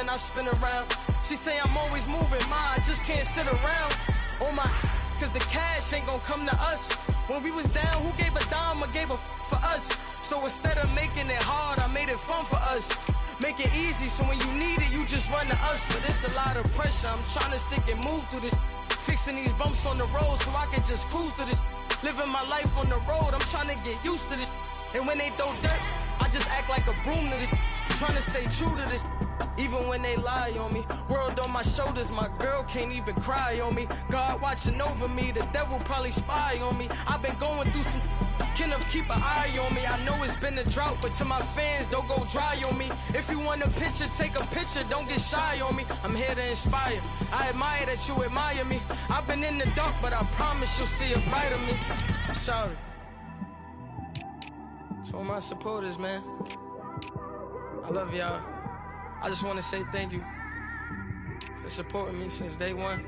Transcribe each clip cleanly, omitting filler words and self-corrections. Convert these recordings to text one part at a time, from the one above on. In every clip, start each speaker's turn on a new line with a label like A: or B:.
A: and I spin around. She say I'm always moving, I just can't sit around. Oh my, cause the cash ain't gon' come to us. When we was down, who gave a dime or gave a for us? So instead of making it hard, I made it fun for us. Make it easy, so when you need it, you just run to us. But it's a lot of pressure, I'm trying to stick and move through this. Fixing these bumps on the road so I can just cruise to this. Living my life on the road, I'm trying to get used to this. And when they throw dirt, I just act like a broom to this. Trying to stay true to this, even when they lie on me. World on my shoulders, my girl can't even cry on me. God watching over me, the devil probably spy on me. I've been going through some, Kenneth keep an eye on me. I know it's been a drought, but to my fans, don't go dry on me. If you want a picture, take a picture, don't get shy on me. I'm here to inspire, I admire that you admire me. I've been in the dark, but I promise you'll see a bright of me. I'm sorry. To all my supporters, man, I love y'all. I just want to say thank you for supporting me since day one.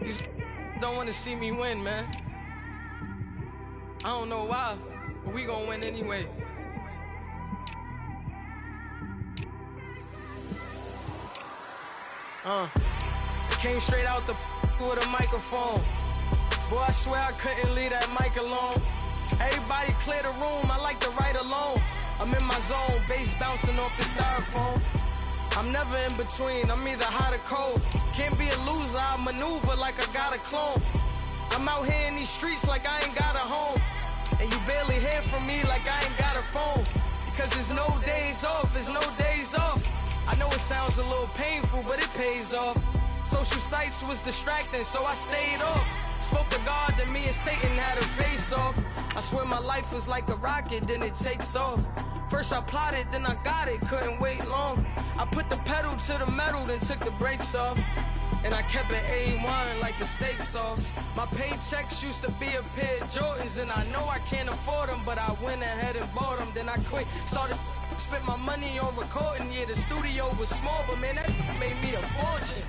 A: You don't want to see me win, man. I don't know why, but we gonna win anyway. It came straight out the with a microphone. Boy, I swear I couldn't leave that mic alone. Everybody clear the room, I like to write alone. I'm in my zone, bass bouncing off the styrofoam. I'm never in between, I'm either hot or cold. Can't be a loser, I maneuver like I got a clone. I'm out here in these streets like I ain't got a home. And you barely hear from me like I ain't got a phone. Because there's no days off, there's no days off. I know it sounds a little painful, but it pays off. Social sites was distracting, so I stayed off. Spoke to God, then me and Satan had a face off. I swear my life was like a rocket, then it takes off. First I plotted, then I got it, couldn't wait long. I put the pedal to the metal, then took the brakes off. And I kept it A1 like the steak sauce. My paychecks used to be a pair of Jordans, and I know I can't afford them, but I went ahead and bought them. Then I quit, started spent my money on recording. Yeah, the studio was small, but man, that made me a fortune.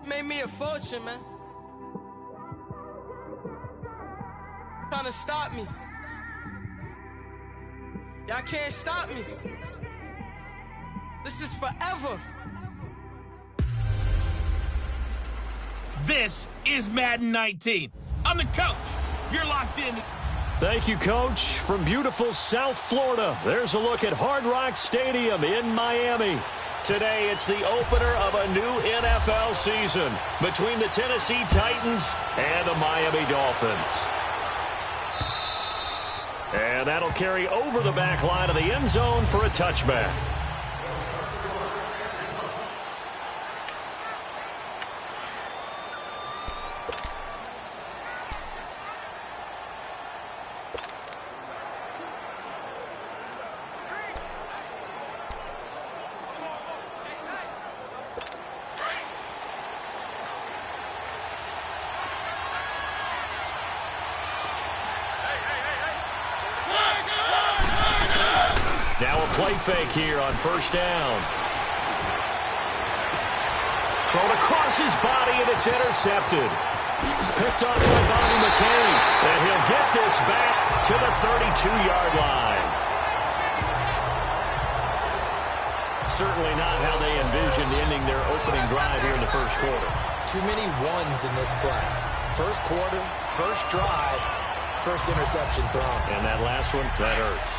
A: Made me a fortune, man. Trying to stop me. Y'all can't stop me. This is forever.
B: This is Madden 19. I'm the coach. You're locked in.
C: Thank you, Coach. From beautiful South Florida, there's a look at Hard Rock Stadium in Miami. Today, it's the opener of a new NFL season between the Tennessee Titans and the Miami Dolphins. And that'll carry over the back line of the end zone for a touchback. Now a play fake here on first down. Thrown across his body, and it's intercepted. Picked off by Bobby McCain, and he'll get this back to the 32-yard line. Certainly not how they envisioned ending their opening drive here in the first quarter.
D: Too many ones in this play. First quarter, first drive, first interception thrown.
C: And that last one, that hurts.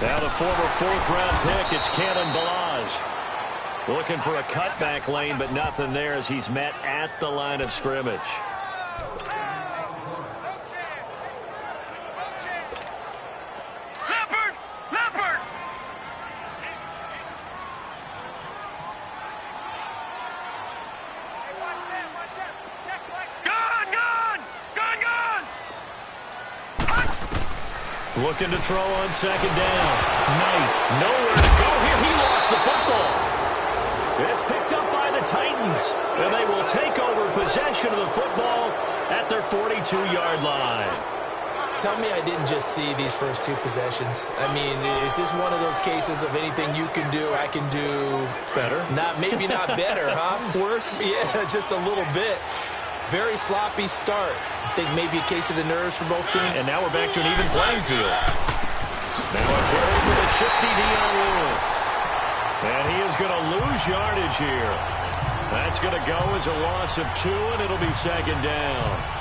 C: Now the former fourth-round pick, it's Cannon Balaj. Looking for a cutback lane, but nothing there as he's met at the line of scrimmage. Looking to throw on second down. Knight, nowhere to go here. He lost the football. It's picked up by the Titans, and they will take over possession of the football at their 42-yard line.
D: tell me I didn't just see these first two possessions. I mean, is this one of those cases of anything you can do, I can do
C: better?
D: Maybe not better, huh?
C: Worse?
D: Yeah, just a little bit. Very sloppy start. I think maybe a case of the nerves for both teams.
C: And now we're back to an even playing field. Now a carry for the shifty Dion Lewis. And he is going to lose yardage here. That's going to go as a loss of 2, and it'll be second down.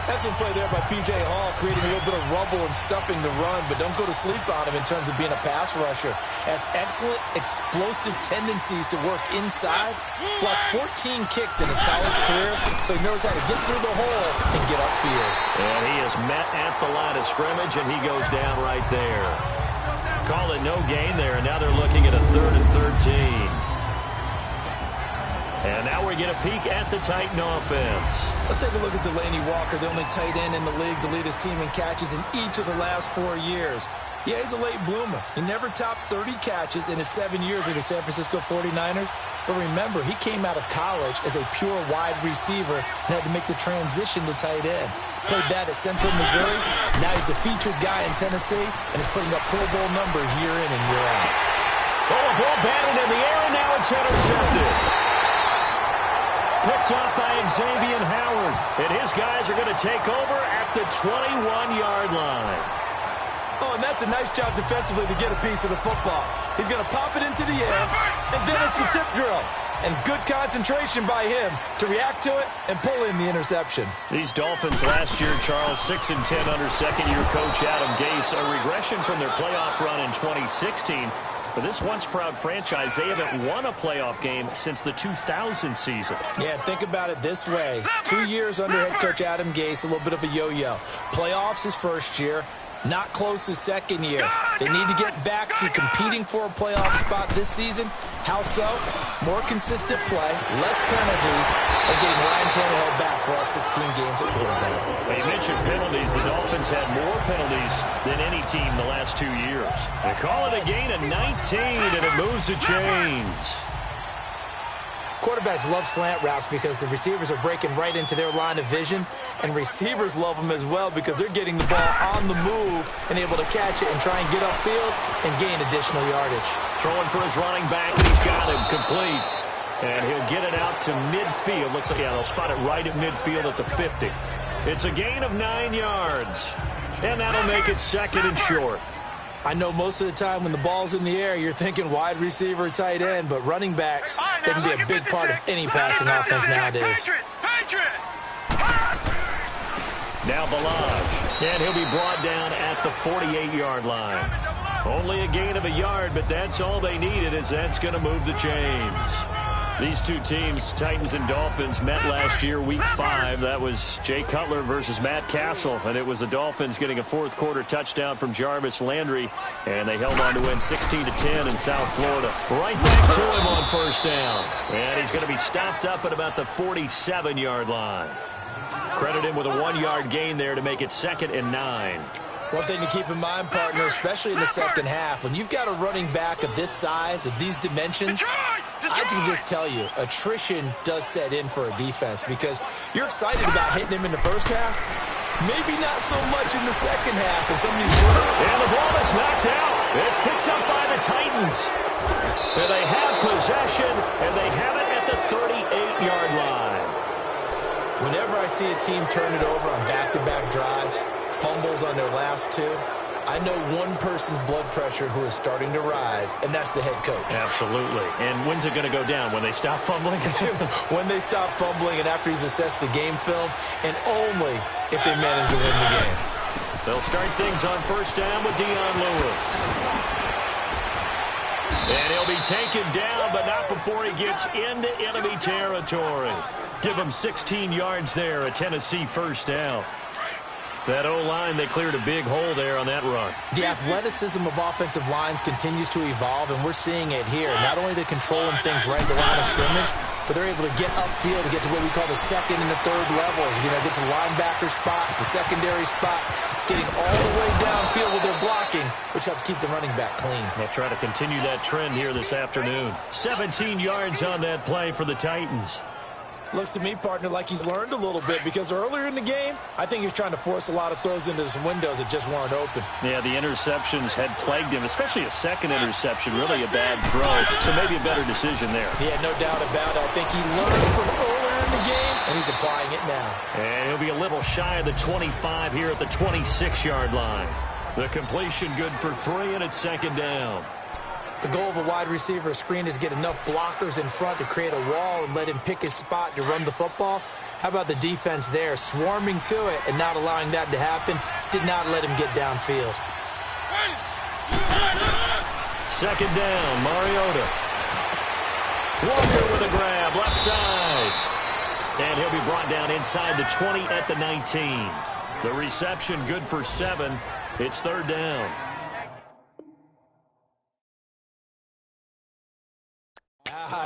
D: Excellent play there by P.J. Hall, creating a little bit of rubble and stuffing the run, but don't go to sleep on him in terms of being a pass rusher. Has excellent explosive tendencies to work inside. Blocked 14 kicks in his college career, so he knows how to get through the hole and get upfield.
C: And he is met at the line of scrimmage, and he goes down right there. Call it no gain there, and now they're looking at a 3rd and 13. And now we get a peek at the Titan offense.
D: Let's take a look at Delanie Walker, the only tight end in the league to lead his team in catches in each of the last 4 years. Yeah, he's a late bloomer. He never topped 30 catches in his 7 years with the San Francisco 49ers. But remember, he came out of college as a pure wide receiver and had to make the transition to tight end. Played that at Central Missouri. Now he's the featured guy in Tennessee and is putting up Pro Bowl numbers year in and year out.
C: Oh, a ball batted in the air, and now it's intercepted. Picked off by Xavier Howard. And his guys are going to take over at the 21-yard line.
D: Oh, and that's a nice job defensively to get a piece of the football. He's going to pop it into the air, and then it's the tip drill. And good concentration by him to react to it and pull in the interception.
C: These Dolphins last year, Charles, 6-10 under second-year coach Adam Gase. A regression from their playoff run in 2016. For this once-proud franchise, they haven't won a playoff game since the 2000 season.
D: Yeah, think about it this way. 2 years under head coach Adam Gase, a little bit of a yo-yo. Playoffs his first year, not close his second year. They need to get back to competing for a playoff spot this season. How so? More consistent play, less penalties, and getting Ryan Tannehill back for all 16 games at quarterback.
C: Well, you mentioned penalties. The Dolphins had more penalties than any team the last 2 years. They call it a gain of 19, and it moves the chains.
D: Quarterbacks love slant routes because the receivers are breaking right into their line of vision, and receivers love them as well because they're getting the ball on the move and able to catch it and try and get upfield and gain additional yardage.
C: Throwing for his running back, he's got him complete. And he'll get it out to midfield. Looks like, yeah, they'll spot it right at midfield at the 50. It's a gain of 9 yards, and that'll make it second and short.
D: I know most of the time when the ball's in the air, you're thinking wide receiver, tight end, but running backs, they can be a big part of any passing offense nowadays.
C: Now Balaj, and he'll be brought down at the 48-yard line. Only a gain of a yard, but that's all they needed, as that's going to move the chains. These two teams, Titans and Dolphins, met last year, Week 5. That was Jay Cutler versus Matt Castle, and it was the Dolphins getting a fourth-quarter touchdown from Jarvis Landry, and they held on to win 16-10 in South Florida. Right back to him on first down, and he's going to be stopped up at about the 47-yard line. Credit him with a 1-yard gain there to make it 2nd and 9.
D: One thing to keep in mind, partner, especially in the second half, when you've got a running back of this size, of these dimensions, I can just tell you, attrition does set in for a defense because you're excited about hitting him in the first half. Maybe not so much in the second half. And somebody's short.
C: And the ball is knocked out. It's picked up by the Titans. And they have possession, and they have it at the 38-yard line.
D: Whenever I see a team turn it over on back-to-back drives, fumbles on their last 2, I know one person's blood pressure who is starting to rise, and that's the head coach.
C: Absolutely. And when's it going to go down? When they stop fumbling?
D: When they stop fumbling and after he's assessed the game film, and only if they manage to win the game.
C: They'll start things on first down with Dion Lewis. And he'll be taken down, but not before he gets into enemy territory. Give him 16 yards there, a Tennessee first down. That O-line, they cleared a big hole there on that run.
D: The athleticism of offensive lines continues to evolve, and we're seeing it here. Not only are they controlling things right at the line of scrimmage, but they're able to get upfield to get to what we call the second and the third levels. You know, get to the linebacker spot, the secondary spot, getting all the way downfield with their blocking, which helps keep the running back clean.
C: They'll try to continue that trend here this afternoon. 17 yards on that play for the Titans.
D: Looks to me, partner, like he's learned a little bit, because earlier in the game, I think he was trying to force a lot of throws into some windows that just weren't open.
C: Yeah, the interceptions had plagued him, especially a second interception, really a bad throw. So maybe a better decision there.
D: Yeah, no doubt about it. I think he learned from earlier in the game, and he's applying it now.
C: And he'll be a little shy of the 25 here at the 26-yard line. The completion good for 3, and it's second down.
D: The goal of a wide receiver screen is get enough blockers in front to create a wall and let him pick his spot to run the football. How about the defense there, swarming to it and not allowing that to happen? Did not let him get downfield.
C: Second down, Mariota. Walker with a grab, left side. And he'll be brought down inside the 20 at the 19. The reception good for 7. It's third down.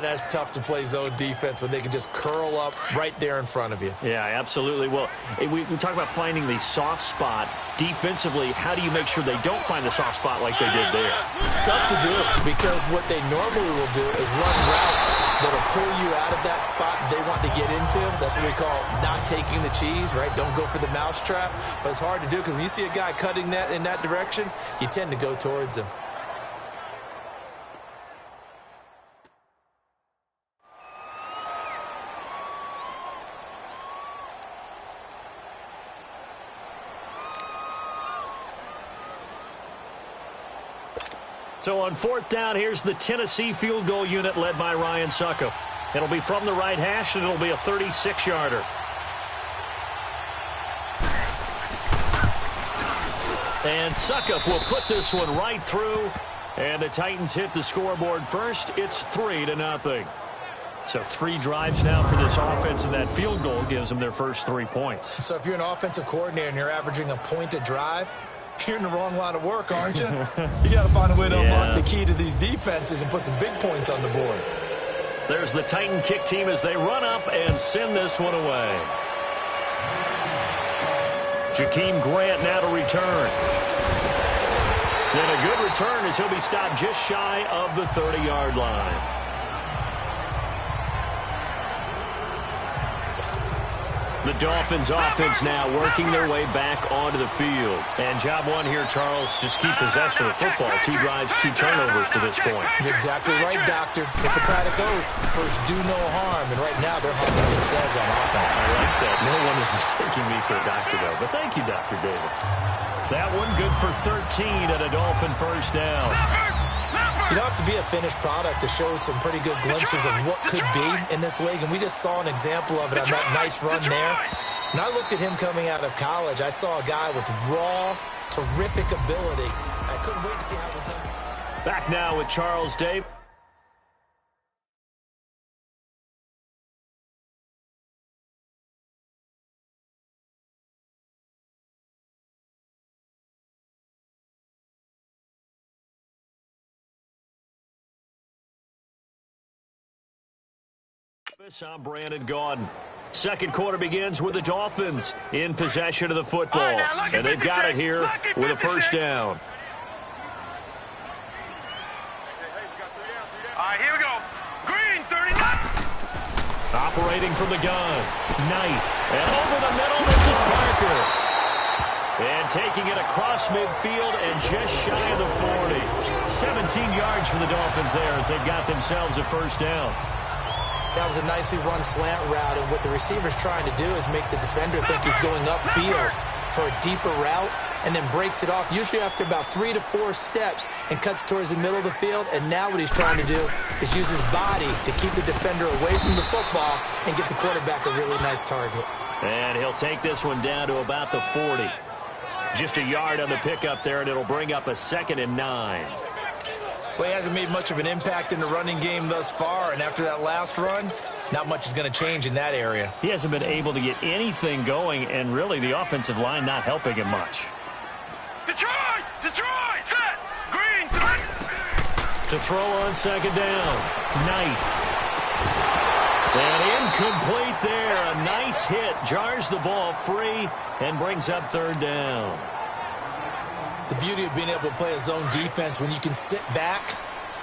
D: That's tough to play zone defense when they can just curl up right there in front of you.
C: Yeah, absolutely. Well, we talk about finding the soft spot. Defensively, how do you make sure they don't find the soft spot like they did there?
D: Tough to do, because what they normally will do is run routes that will pull you out of that spot they want to get into. That's what we call not taking the cheese, right? Don't go for the mousetrap. But it's hard to do, because when you see a guy cutting that in that direction, you tend to go towards him.
C: So on fourth down, here's the Tennessee field goal unit led by Ryan Suckup. It'll be from the right hash, and it'll be a 36-yarder. And Suckup will put this one right through, and the Titans hit the scoreboard first. It's 3-0. So 3 drives now for this offense, and that field goal gives them their first 3 points.
D: So if you're an offensive coordinator and you're averaging a point a drive, you're in the wrong line of work, aren't you? You got to find a way to unlock the key to these defenses and put some big points on the board.
C: There's the Titan kick team as they run up and send this one away. Jakeem Grant now to return. And a good return as he'll be stopped just shy of the 30-yard line. The Dolphins offense now working their way back onto the field. And job one here, Charles, just keep possession of the football. 2 drives, 2 turnovers to this point.
D: You're exactly right, Doctor. Hippocratic oath. First, do no harm. And right now, they're harming themselves on offense.
C: I like that. No one is mistaking me for a doctor, though. But thank you, Dr. Davis. That one good for 13 and a Dolphin first down.
D: You don't have to be a finished product to show some pretty good glimpses of what could be in this league, and we just saw an example of it on that nice run there. When I looked at him coming out of college, I saw a guy with raw, terrific ability. I couldn't wait to see how it was done.
C: Back now with Charles Davis. I'm Brandon Gaudin. Second quarter begins with the Dolphins in possession of the football. And they've got it here with a first down.
B: All right, here we go. Green, 39.
C: Operating from the gun. Knight. And over the middle, this is Parker. And taking it across midfield and just shy of the 40. 17 yards for the Dolphins there as they've got themselves a first down.
D: That was a nicely run slant route, and what the receiver's trying to do is make the defender think he's going upfield for a deeper route and then breaks it off, usually after about 3 to 4 steps, and cuts towards the middle of the field. And now what he's trying to do is use his body to keep the defender away from the football and get the quarterback a really nice target.
C: And he'll take this one down to about the 40. Just a yard on the pickup there, and it'll bring up a 2nd and 9.
D: Well, he hasn't made much of an impact in the running game thus far, and after that last run, not much is going to change in that area.
C: He hasn't been able to get anything going, and really the offensive line not helping him much.
B: Detroit! Detroit! Set! Green!
C: To throw on second down. Knight. And incomplete there. A nice hit. Jars the ball free and brings up third down.
D: The beauty of being able to play a zone defense when you can sit back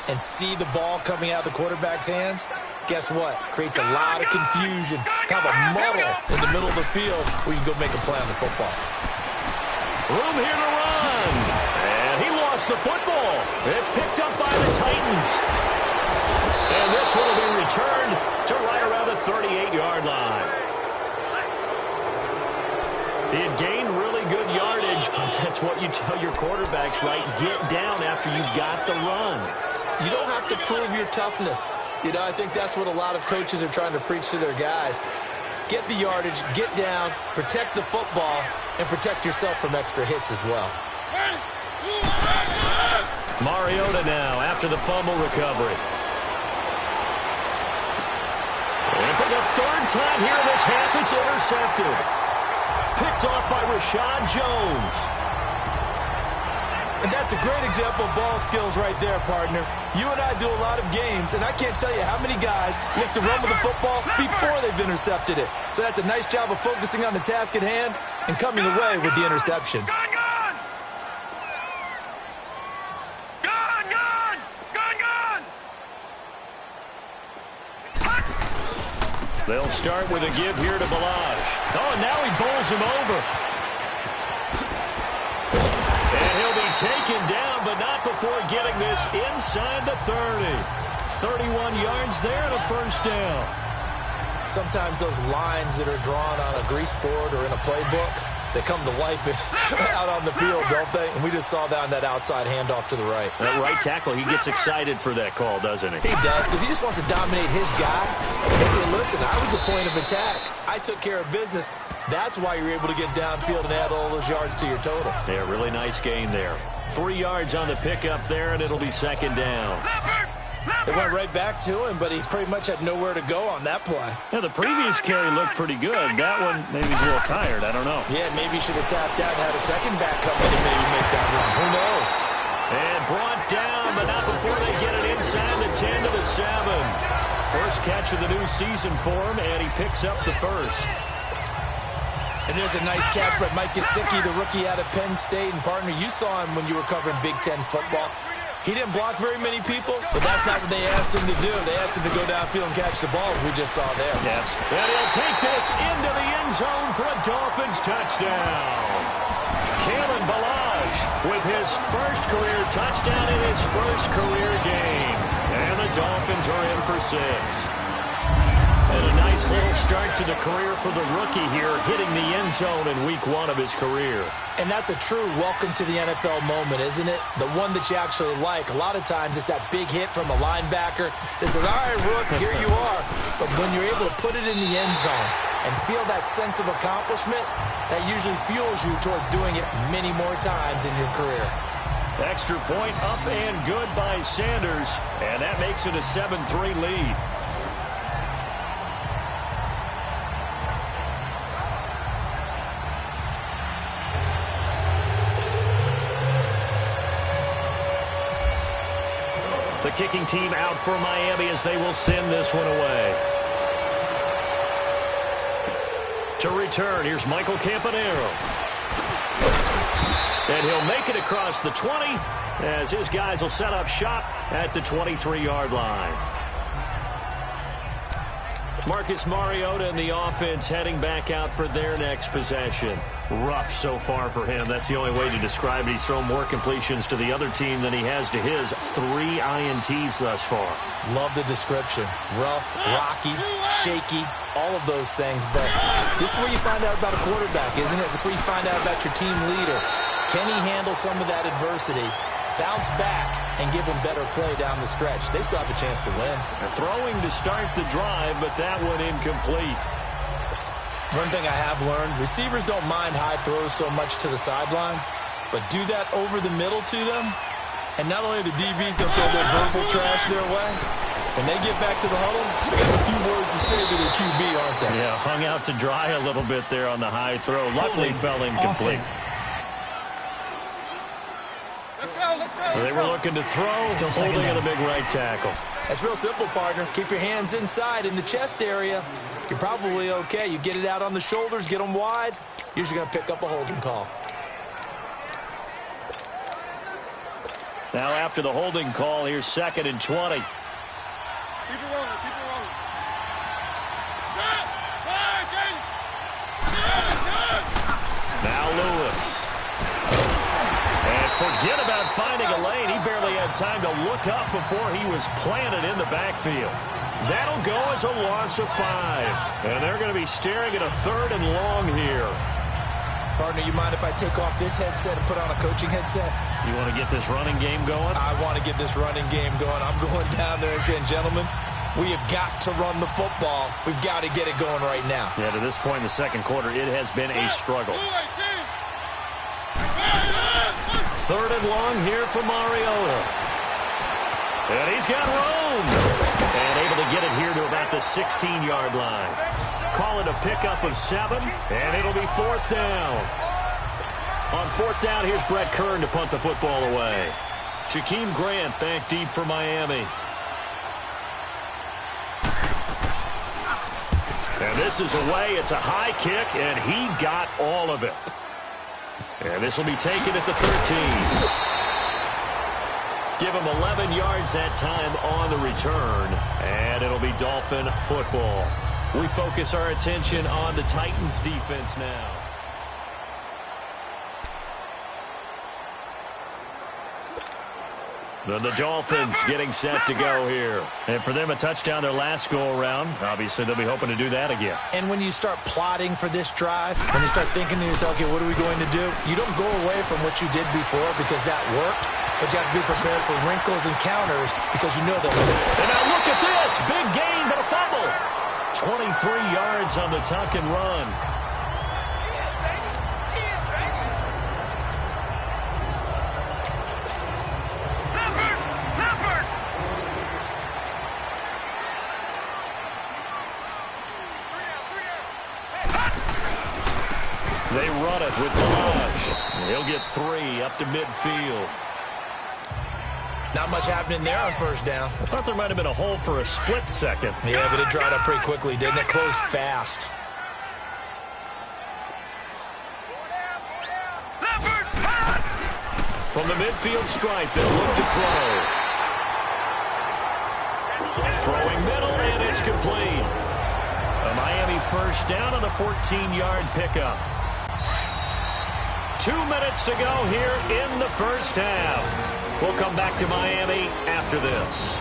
D: and see the ball coming out of the quarterback's hands, guess what? Creates a lot of confusion, kind of a muddle in the middle of the field where you can go make a play on the football.
C: Room here to run. And he lost the football. It's picked up by the Titans. And this one will be returned to right around the 38-yard line. He had gained really good yardage, but that's what you tell your quarterbacks, right? Get down after you got the run.
D: You don't have to prove your toughness. You know, I think that's what a lot of coaches are trying to preach to their guys. Get the yardage, get down, protect the football, and protect yourself from extra hits as well.
C: Mariota now after the fumble recovery. And for the third time here in this half, it's intercepted. Picked off by Rashad Jones.
D: And that's a great example of ball skills right there, partner. You and I do a lot of games, and I can't tell you how many guys look to run with the football before they've intercepted it. So that's a nice job of focusing on the task at hand and coming away with the interception.
C: They'll start with a give here to Balaj. Oh, and now he bowls him over. And he'll be taken down, but not before getting this inside the 30. 31 yards there and a first down.
D: Sometimes those lines that are drawn on a grease board or in a playbook, they come to life out on the field, don't they? And we just saw that on that outside handoff to the right.
C: That right tackle, he gets excited for that call, doesn't he?
D: He does, because he just wants to dominate his guy and say, listen, I was the point of attack. I took care of business. That's why you're able to get downfield and add all those yards to your total.
C: Yeah, really nice gain there. 3 yards on the pickup there, and it'll be second down.
D: It went right back to him, but he pretty much had nowhere to go on that play.
C: Yeah, the previous carry looked pretty good. That one, maybe he's a little tired. I don't know.
D: Yeah, maybe he should have tapped out and had a second back come in and maybe make that run. Who knows?
C: And brought down, but not before they get it inside the 10 to the 7. First catch of the new season for him, and he picks up the first.
D: And there's a nice catch by Mike Gesicki, the rookie out of Penn State. And, partner, you saw him when you were covering Big Ten football. He didn't block very many people, but that's not what they asked him to do. They asked him to go downfield and catch the ball, as we just saw there.
C: Yes. And he'll take this into the end zone for a Dolphins touchdown. Kalen Balaj with his first career touchdown in his first career game. And the Dolphins are in for 6. And a nice little start to the career for the rookie here, hitting the end zone in week 1 of his career.
D: And that's a true welcome to the NFL moment, isn't it? The one that you actually like. A lot of times it's that big hit from a linebacker that says, all right, Rook, here you are. But when you're able to put it in the end zone and feel that sense of accomplishment, that usually fuels you towards doing it many more times in your career.
C: Extra point up and good by Sanders. And that makes it a 7-3 lead. The kicking team out for Miami as they will send this one away. To return, here's Michael Campanaro. And he'll make it across the 20 as his guys will set up shop at the 23-yard line. Marcus Mariota and the offense heading back out for their next possession. Rough so far for him. That's the only way to describe it. He's thrown more completions to the other team than he has to his. 3 INTs thus far.
D: Love the description. Rough, rocky, shaky, all of those things. But this is where you find out about a quarterback, isn't it? This is where you find out about your team leader. Can he handle some of that adversity, bounce back, and give them better play down the stretch? They still have a chance to win.
C: They're throwing to start the drive, but that one incomplete.
D: One thing I have learned, receivers don't mind high throws so much to the sideline, but do that over the middle to them, and not only the DB's going to throw their verbal trash their way, when they get back to the huddle, they got a few words to say to their QB, aren't they?
C: Yeah, hung out to dry a little bit there on the high throw. Luckily fell incomplete. They were looking to throw, holding at a big right tackle.
D: That's real simple, partner. Keep your hands inside in the chest area. You're probably okay. You get it out on the shoulders, get them wide. Usually going to pick up a holding call.
C: Now after the holding call, here's 2nd and 20.
E: Keep it rolling, keep it rolling.
C: Now Lewis. And forget about finding a lane. He barely had time to look up before he was planted in the backfield. That'll go as a loss of 5. And they're going to be staring at a 3rd and long here.
D: Partner, you mind if I take off this headset and put on a coaching headset?
C: You want to get this running game going?
D: I want to get this running game going. I'm going down there and saying, gentlemen, we have got to run the football. We've got to get it going right now.
C: Yeah, to this point in the second quarter, it has been a struggle. 3rd and long here for Mariota. And he's got room. And able to get it here to about the 16-yard line. Call it a pickup of 7, and it'll be 4th down. On 4th down, here's Brett Kern to punt the football away. Jakeem Grant back deep for Miami. And this is away. It's a high kick, and he got all of it. And this will be taken at the 13. Give him 11 yards that time on the return, and it'll be Dolphin football. We focus our attention on the Titans defense now. The Dolphins getting set to go here. And for them, a touchdown their last go-around. Obviously, they'll be hoping to do that again.
D: And when you start plotting for this drive, when you start thinking to yourself, okay, what are we going to do? You don't go away from what you did before because that worked, but you have to be prepared for wrinkles and counters because you know that.
C: And now look at this. Big gain, but a fumble. 23 yards on the tuck and run. They run it with Balaj. He'll get 3 up to midfield.
D: Not much happening there on 1st down.
C: I thought there might have been a hole for a split second.
D: Yeah, but it dried up pretty quickly, didn't it? Closed fast.
C: From the midfield stripe, they'll look to throw. Throwing middle, and it's complete. A Miami 1st down on the 14-yard pickup. 2 minutes to go here in the 1st half. We'll come back to Miami after this.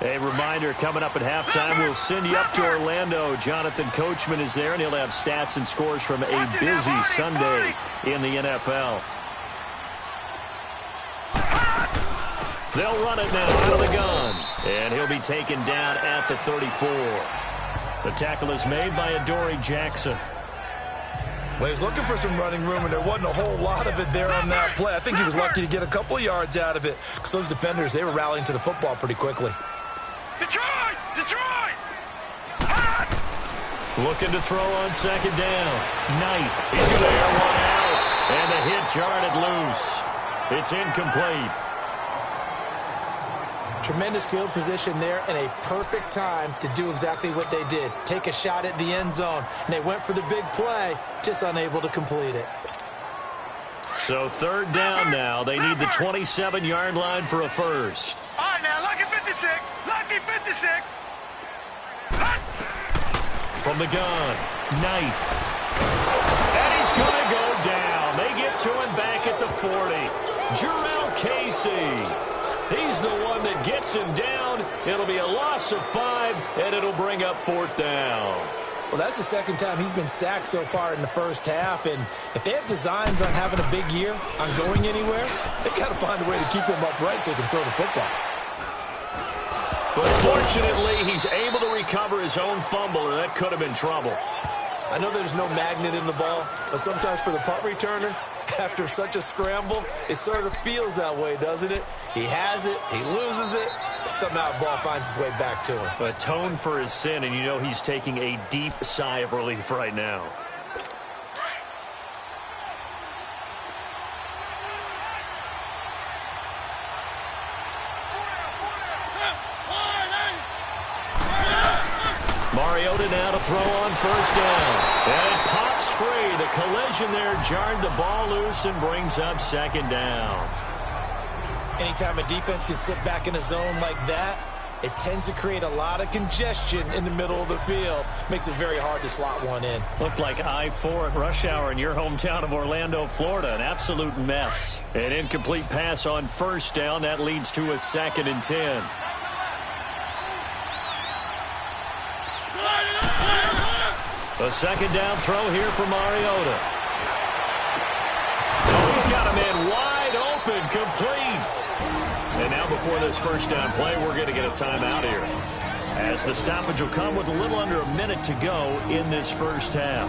C: A reminder, coming up at halftime, we'll send you up to Orlando. Jonathan Coachman is there, and he'll have stats and scores from a busy Sunday in the NFL. They'll run it now out of the gun, and he'll be taken down at the 34. The tackle is made by Adoree Jackson.
D: Well, he's looking for some running room, and there wasn't a whole lot of it there on that play. I think he was lucky to get a couple of yards out of it because those defenders, they were rallying to the football pretty quickly.
E: Detroit! Detroit!
C: Looking to throw on 2nd down. Knight, he's going to air one out, and the hit jarred it loose. It's incomplete.
D: Tremendous field position there and a perfect time to do exactly what they did. Take a shot at the end zone. And they went for the big play, just unable to complete it.
C: So 3rd down now. They need the 27-yard line for a first.
E: All right, now, lucky 56. Lucky 56.
C: From the gun, Knight. And he's going to go down. They get to him back at the 40. Jarrell Casey. He's the one that gets him down. It'll be a loss of 5, and it'll bring up 4th down.
D: Well, that's the 2nd time he's been sacked so far in the 1st half, and if they have designs on having a big year, on going anywhere, they've got to find a way to keep him upright so he can throw the football.
C: But fortunately, he's able to recover his own fumble, or that could have been trouble.
D: I know there's no magnet in the ball, but sometimes for the punt returner, after such a scramble, it sort of feels that way, doesn't it? He has it, he loses it, somehow the ball finds its way back to him.
C: Atone for his sin, and you know he's taking a deep sigh of relief right now. Mariota now to throw on first down. And it pops free. The collision there jarred the ball loose and brings up second down.
D: Anytime a defense can sit back in a zone like that, it tends to create a lot of congestion in the middle of the field. Makes it very hard to slot one in.
C: Looked like I-4 at rush hour in your hometown of Orlando, Florida. An absolute mess. An incomplete pass on first down. That leads to a 2nd and 10. A second down throw here for Mariota. Oh, he's got a man wide open, complete. And now before this first down play, we're going to get a timeout here, as the stoppage will come with a little under a minute to go in this first half.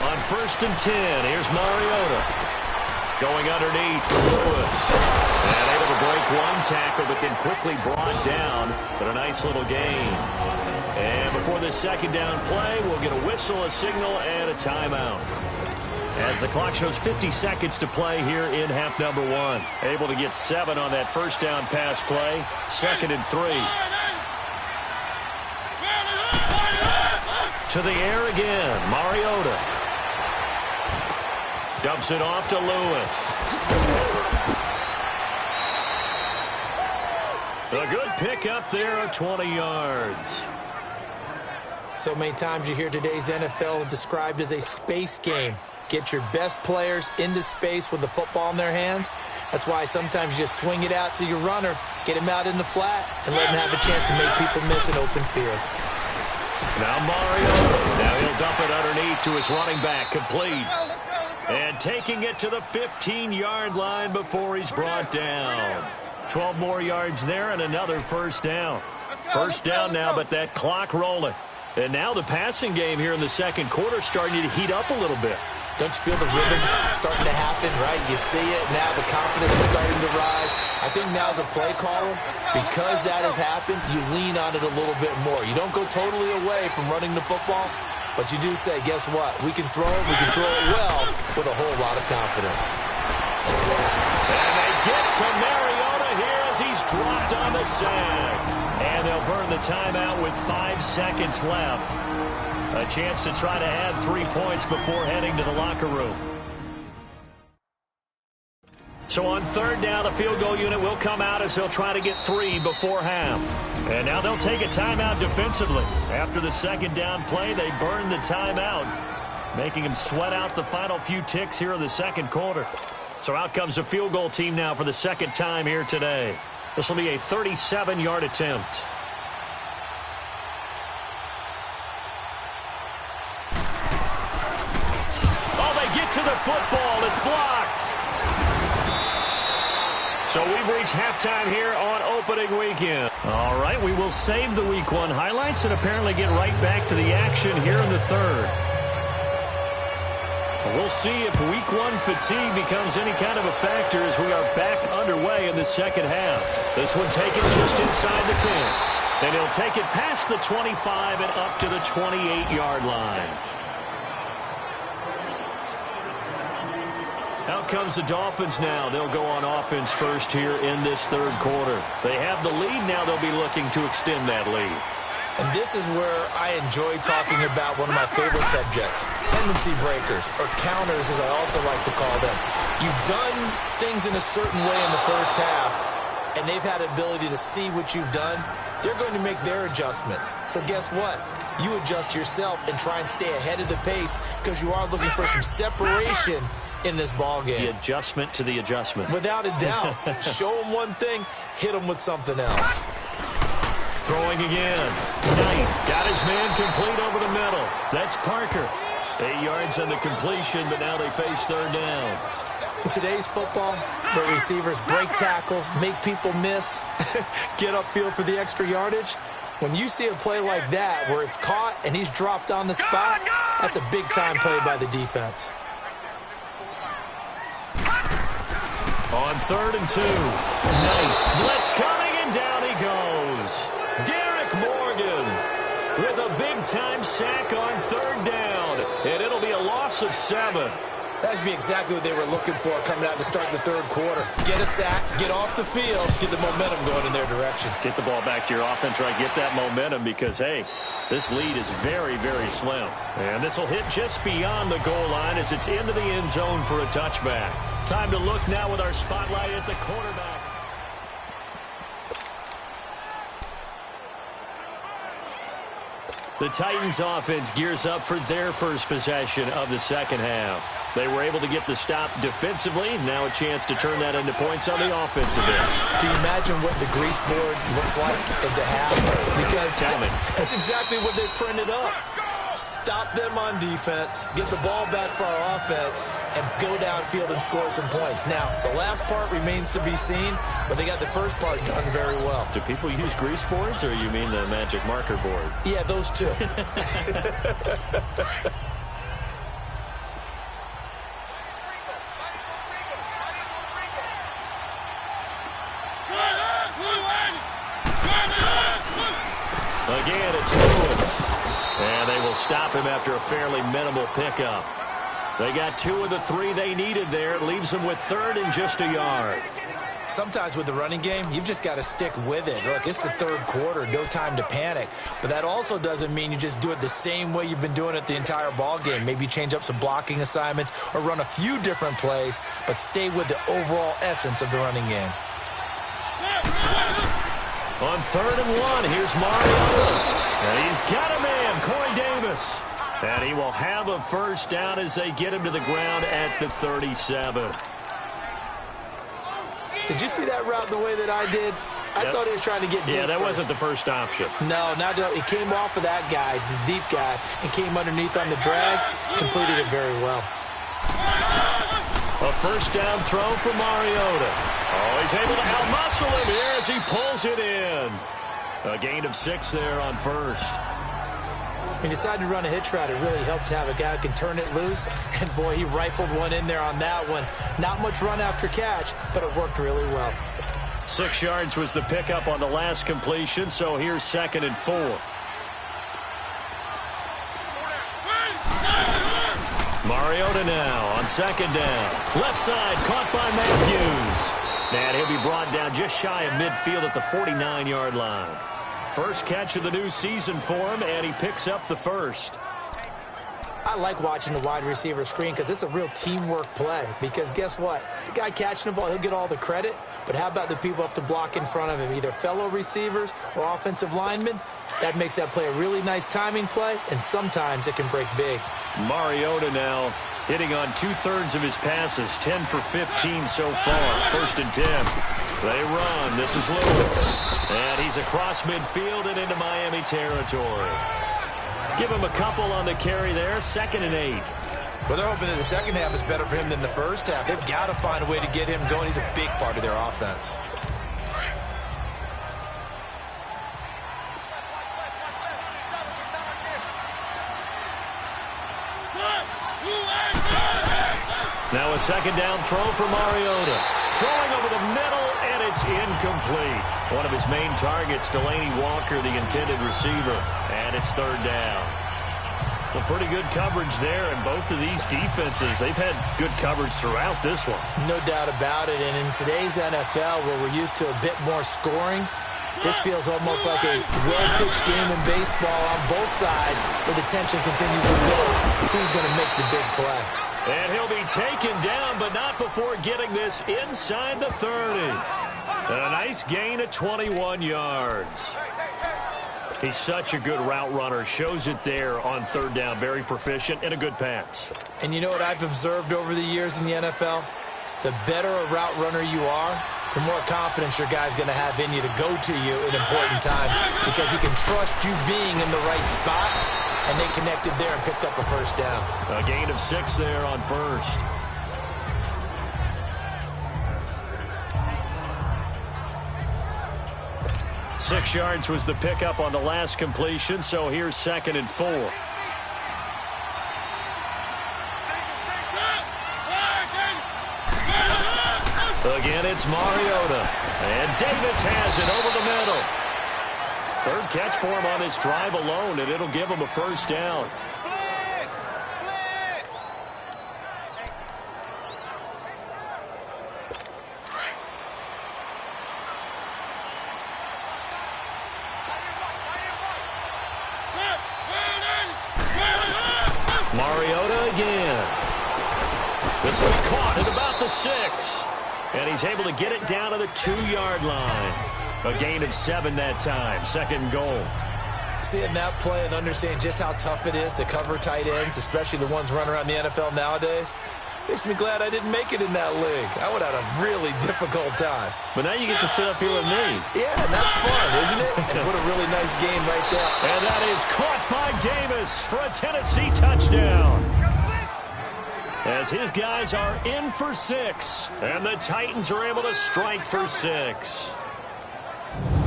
C: On 1st and 10, here's Mariota. Going underneath for Lewis. And able to break one tackle, but then quickly brought down. But a nice little gain. And before this second down play, we'll get a whistle, a signal, and a timeout. As the clock shows 50 seconds to play here in half number 1. Able to get 7 on that first down pass play. 2nd and 3. To the air again. Mariota. Dumps it off to Lewis. A good pick up there of 20 yards.
D: So many times you hear today's NFL described as a space game. Get your best players into space with the football in their hands. That's why sometimes you just swing it out to your runner, get him out in the flat, and let him have a chance to make people miss an open field.
C: Now Mariota. Now he'll dump it underneath to his running back, complete. And taking it to the 15-yard line before he's brought down. 12 more yards there and another first down. First down now, but that clock rolling. And now the passing game here in the second quarter starting to heat up a little bit.
D: Don't you feel the rhythm starting to happen, right? You see it now, the confidence is starting to rise. I think now as a play caller, because that has happened, you lean on it a little bit more. You don't go totally away from running the football, but you do say, guess what? We can throw it well with a whole lot of confidence.
C: And they get to Mariota here as he's dropped on the sack. And they'll burn the timeout with 5 seconds left. A chance to try to add 3 points before heading to the locker room. So on third down, the field goal unit will come out as they'll try to get 3 before half. And now they'll take a timeout defensively. After the second down play, they burn the timeout, making them sweat out the final few ticks here in the second quarter. So out comes the field goal team now for the second time here today. This will be a 37-yard attempt. Oh, they get to the football. It's blocked. So we've reached halftime here on opening weekend. All right, we will save the Week 1 highlights and apparently get right back to the action here in the third. We'll see if Week 1 fatigue becomes any kind of a factor as we are back underway in the second half. This one taken just inside the 10. And he'll take it past the 25 and up to the 28-yard line. Out comes the Dolphins now. They'll go on offense first here in this third quarter. They have the lead. Now they'll be looking to extend that lead.
D: And this is where I enjoy talking about one of my favorite subjects, tendency breakers, or counters as I also like to call them. You've done things in a certain way in the first half, and they've had the ability to see what you've done. They're going to make their adjustments. So guess what? You adjust yourself and try and stay ahead of the pace because you are looking for some separation in this ball game.
C: The adjustment to the adjustment.
D: Without a doubt. Show them one thing, hit them with something else.
C: Throwing again. Knight got his man complete over the middle. That's Parker. 8 yards on the completion, but now they face third down.
D: In today's football, where receivers break tackles, make people miss, get upfield for the extra yardage, when you see a play like that where it's caught and he's dropped on the spot, that's a big-time play by the defense.
C: On 3rd and 2. Knight. Blitz coming, and down he goes. Derek Morgan with a big-time sack on third down, and it'll be a loss of 7.
D: That's be exactly what they were looking for coming out to start the third quarter. Get a sack, get off the field, get the momentum going in their direction.
C: Get the ball back to your offense, right? Get that momentum because, hey, this lead is very, very slim. And this will hit just beyond the goal line as it's into the end zone for a touchback. Time to look now with our spotlight at the quarterback. The Titans offense gears up for their first possession of the second half. They were able to get the stop defensively. Now a chance to turn that into points on the offensive end.
D: Can you imagine what the grease board looks like at the half? Because
C: Tell me.
D: that's exactly what they printed up. Stop them on defense, get the ball back for our offense, and go downfield and score some points. Now, the last part remains to be seen, but they got the first part done very well.
C: Do people use grease boards, or you mean the magic marker boards?
D: Yeah, those two.
C: Again, it's Lewis. And they will stop him after a fairly minimal pickup. They got 2 of the 3 they needed there. It leaves them with third and just a yard.
D: Sometimes with the running game, you've just got to stick with it. Look, it's the third quarter, no time to panic. But that also doesn't mean you just do it the same way you've been doing it the entire ball game. Maybe change up some blocking assignments or run a few different plays, but stay with the overall essence of the running game.
C: On 3rd and 1, here's Mario. And he's got a man, Corey Davis. And he will have a first down as they get him to the ground at the 37.
D: Did you see that route the way that I did? I thought he was trying to get deep.
C: Yeah, that
D: first.
C: wasn't the first option.
D: No, not it came off of that guy, the deep guy, and came underneath on the drag. Completed it very well.
C: A first down throw for Mariota. Oh, he's able to outmuscle him here as he pulls it in. A gain of 6 there on first.
D: He decided to run a hitch route. It really helped to have a guy who can turn it loose. And, boy, he rifled one in there on that one. Not much run after catch, but it worked really well.
C: 6 yards was the pickup on the last completion, so here's 2nd and 4. Mariota now on 2nd down. Left side caught by Matthews. And he'll be brought down just shy of midfield at the 49-yard line. First catch of the new season for him, and he picks up the first.
D: I like watching the wide receiver screen because it's a real teamwork play. Because guess what? The guy catching the ball, he'll get all the credit. But how about the people up to block in front of him, either fellow receivers or offensive linemen? That makes that play a really nice timing play, and sometimes it can break big.
C: Mariota now hitting on 2/3 of his passes, 10 for 15 so far. 1st and 10. They run. This is Lewis. And he's across midfield and into Miami territory. Give him a couple on the carry there. 2nd and 8.
D: Well, they're hoping that the second half is better for him than the first half. They've got to find a way to get him going. He's a big part of their offense.
C: Now a 2nd down throw for Mariota. Throwing over the middle, and it's incomplete. One of his main targets, Delaney Walker, the intended receiver. And it's 3rd down. Well, pretty good coverage there, and both of these defenses, they've had good coverage throughout this one.
D: No doubt about it, and in today's NFL, where we're used to a bit more scoring, this feels almost like a well-pitched game in baseball on both sides, where the tension continues to build. Who's going to make the big play?
C: And he'll be taken down, but not before getting this inside the 30. A nice gain of 21 yards. He's such a good route runner. Shows it there on 3rd down. Very proficient and a good pass.
D: And you know what I've observed over the years in the NFL? The better a route runner you are, the more confidence your guy's going to have in you to go to you in important times because he can trust you being in the right spot. And they connected there and picked up a first down.
C: A gain of 6 there on 1st. Six yards was the pickup on the last completion, so here's 2nd and 4. Again, it's Mariota. And Davis has it over the middle. Third catch for him on this drive alone, and it'll give him a first down. Mariota again. This was caught at about the 6. And he's able to get it down to the 2-yard line. A gain of 7 that time. Second goal.
D: Seeing that play and understanding just how tough it is to cover tight ends, especially the ones running around the NFL nowadays, makes me glad I didn't make it in that league. I would have had a really difficult time.
C: But now you get to sit up here with me.
D: Yeah, and that's fun, isn't it? And what a really nice game right there.
C: And that is caught by Davis for a Tennessee touchdown. As his guys are in for 6. And the Titans are able to strike for 6.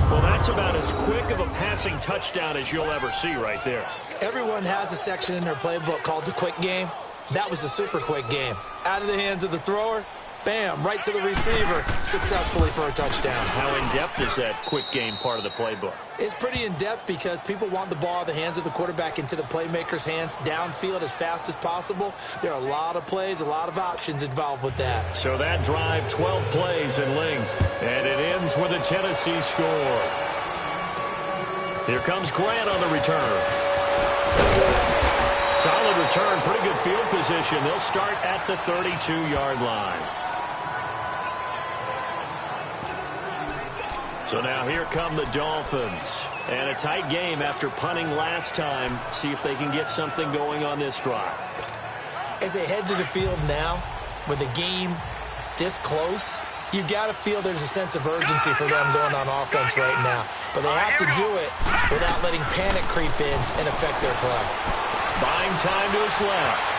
C: Well, that's about as quick of a passing touchdown as you'll ever see right there.
D: Everyone has a section in their playbook called the quick game. That was a super quick game. Out of the hands of the thrower, bam, right to the receiver, successfully for a touchdown.
C: How in-depth is that quick game part of the playbook?
D: It's pretty in-depth because people want the ball out of the hands of the quarterback into the playmaker's hands downfield as fast as possible. There are a lot of plays, a lot of options involved with that.
C: So that drive, 12 plays in length, and it ends with a Tennessee score. Here comes Grant on the return. Solid return, pretty good field position. They'll start at the 32-yard line. So now here come the Dolphins. And a tight game after punting last time. See if they can get something going on this drive.
D: As they head to the field now, with the game this close, you've got to feel there's a sense of urgency for them going on offense right now. But they have to do it without letting panic creep in and affect their play.
C: Buying time to his left.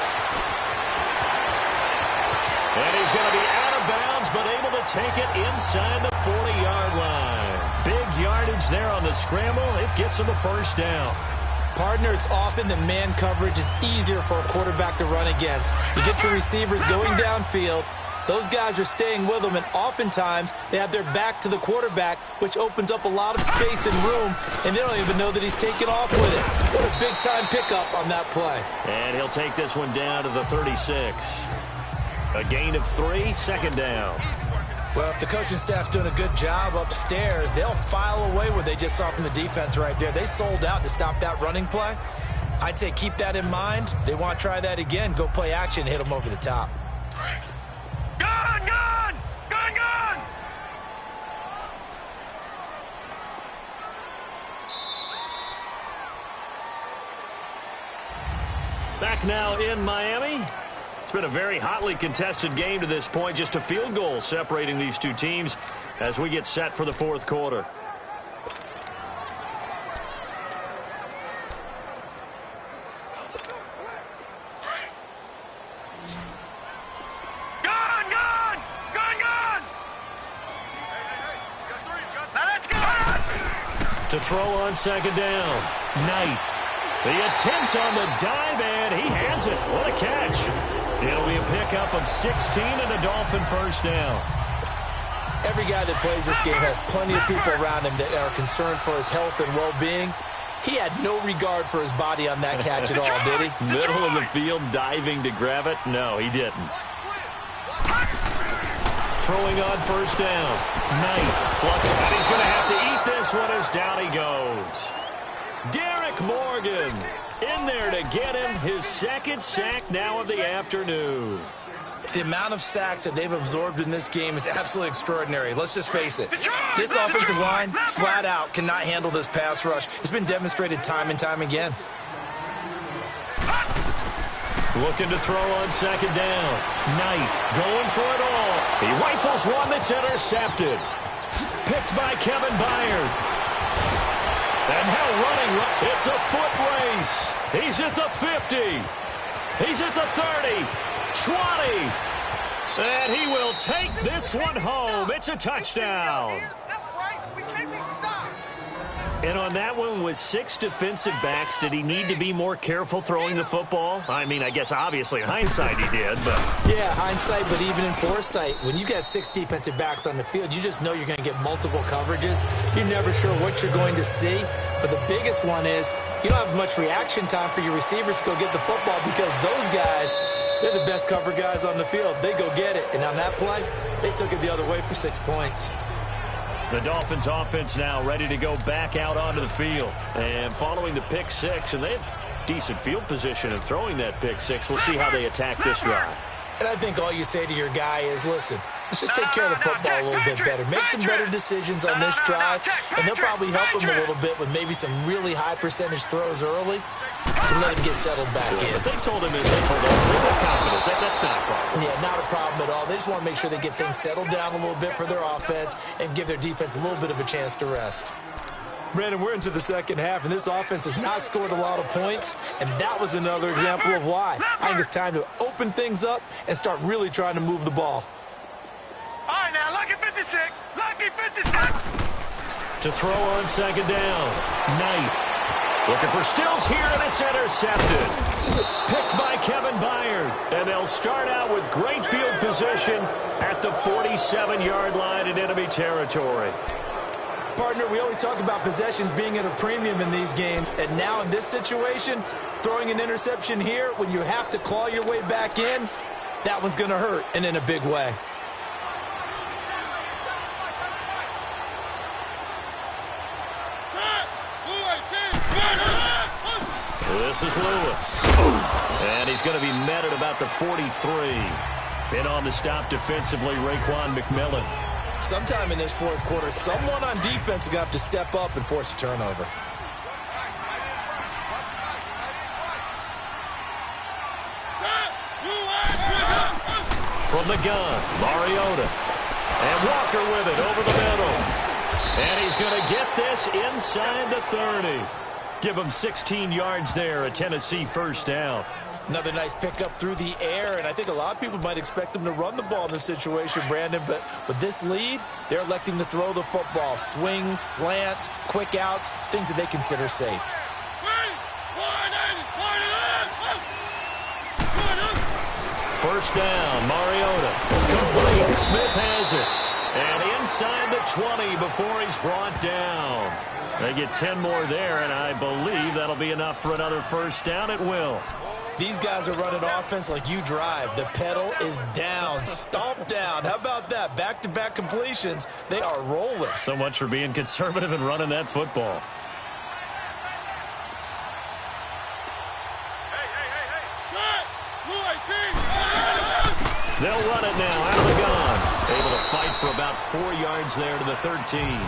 C: And he's going to be out of bounds, but able to take it inside the 40-yard line. Big yardage there on the scramble. It gets him a first down.
D: Partner, it's often that man coverage is easier for a quarterback to run against. You get your receivers going downfield. Those guys are staying with them, and oftentimes they have their back to the quarterback, which opens up a lot of space and room, and they don't even know that he's taking off with it. What a big-time pickup on that play.
C: And he'll take this one down to the 36. A gain of 3, second down.
D: Well, if the coaching staff's doing a good job upstairs, they'll file away what they just saw from the defense right there. They sold out to stop that running play. I'd say keep that in mind. They want to try that again. Go play action and hit them over the top.
E: Gun! Gun! Gun! Gun!
C: Back now in Miami. It's been a very hotly contested game to this point. Just a field goal separating these two teams as we get set for the fourth quarter. To throw on second down. Knight. The attempt on the dive, and he has it. What a catch. It'll be a pickup of 16 and a Dolphin first down.
D: Every guy that plays this game has plenty of people around him that are concerned for his health and well-being. He had no regard for his body on that catch at all, did he?
C: Middle of the field, diving to grab it? No, he didn't. Throwing on first down. Knight flushing. And he's going to have to eat this one as down he goes. Derek Morgan in there to get him his second sack now of the afternoon.
D: The amount of sacks that they've absorbed in this game is absolutely extraordinary. Let's just face it. This offensive line, flat out, cannot handle this pass rush. It's been demonstrated time and time again.
C: Looking to throw on second down. Knight going for it all. He rifles one that's intercepted. Picked by Kevin Byard. And now running. It's a foot race. He's at the 50. He's at the 30. 20. And he will take this one home. It's a touchdown.
E: That's right. We can't be stopped.
C: And on that one, with 6 defensive backs, did he need to be more careful throwing the football? I mean, I guess obviously in hindsight he did, but...
D: Yeah, hindsight, but even in foresight, when you got 6 defensive backs on the field, you just know you're going to get multiple coverages. You're never sure what you're going to see. But the biggest one is you don't have much reaction time for your receivers to go get the football because those guys, they're the best cover guys on the field. They go get it. And on that play, they took it the other way for 6 points.
C: The Dolphins offense now ready to go back out onto the field. And following the pick 6, and they have decent field position of throwing that pick 6. We'll see how they attack this drive.
D: And I think all you say to your guy is, listen, let's just take care of the football a little bit better. Make some better decisions on this drive, and they'll probably help him a little bit with maybe some really high percentage throws early to let him get settled back in.
C: But they told us they have confidence. That's not a problem.
D: Yeah, not a problem at all. They just want to make sure they get things settled down a little bit for their offense and give their defense a little bit of a chance to rest. Brandon, we're into the second half, and this offense has not scored a lot of points, and that was another example of why. I think it's time to open things up and start really trying to move the ball.
E: All right, now, lucky 56. Lucky 56.
C: To throw on second down. Knight looking for Stills here, and it's intercepted. Picked by Kevin Byard, and they'll start out with great field position at the 47-yard line in enemy territory.
D: Partner, we always talk about possessions being at a premium in these games, and now in this situation, throwing an interception here when you have to claw your way back in, that one's going to hurt, and in a big way.
C: This is Lewis. And he's going to be met at about the 43. In on the stop defensively, Raekwon McMillan.
D: Sometime in this fourth quarter, someone on defense is going to have to step up and force a turnover.
C: From the gun, Mariota. And Walker with it over the middle. And he's going to get this inside the 30. Give him 16 yards there, a Tennessee first down.
D: Another nice pickup through the air, and I think a lot of people might expect them to run the ball in this situation, Brandon, but with this lead, they're electing to throw the football. Swings, slants, quick outs, things that they consider safe.
C: First down, Mariota. Complete. Smith has it. And inside the 20 before he's brought down. They get 10 more there, and I believe that'll be enough for another first down. It will.
D: These guys are running offense like you drive. The pedal is down, stomp down. How about that? Back-to-back completions. They are rolling.
C: So much for being conservative and running that football. They'll run it now out of the gun. Able to fight for about 4 yards there to the 13.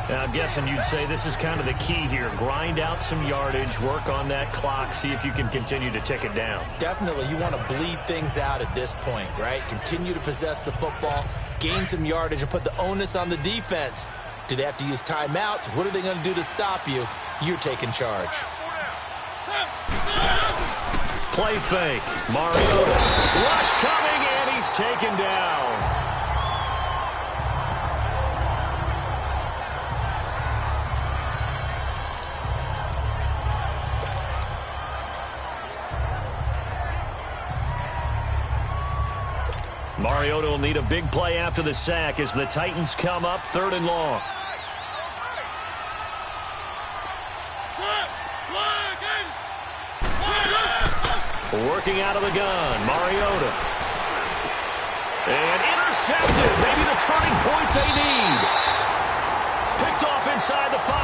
C: Now, I'm guessing you'd say this is kind of the key here. Grind out some yardage, work on that clock, see if you can continue to tick it down.
D: Definitely. You want to bleed things out at this point, right? Continue to possess the football, gain some yardage, and put the onus on the defense. Do they have to use timeouts? What are they going to do to stop you? You're taking charge.
C: Play fake. Mariota. Rush coming, and he's taken down. Mariota will need a big play after the sack as the Titans come up 3rd and long. Working out of the gun, Mariota. And intercepted. Maybe the turning point they need. Picked off inside the 5.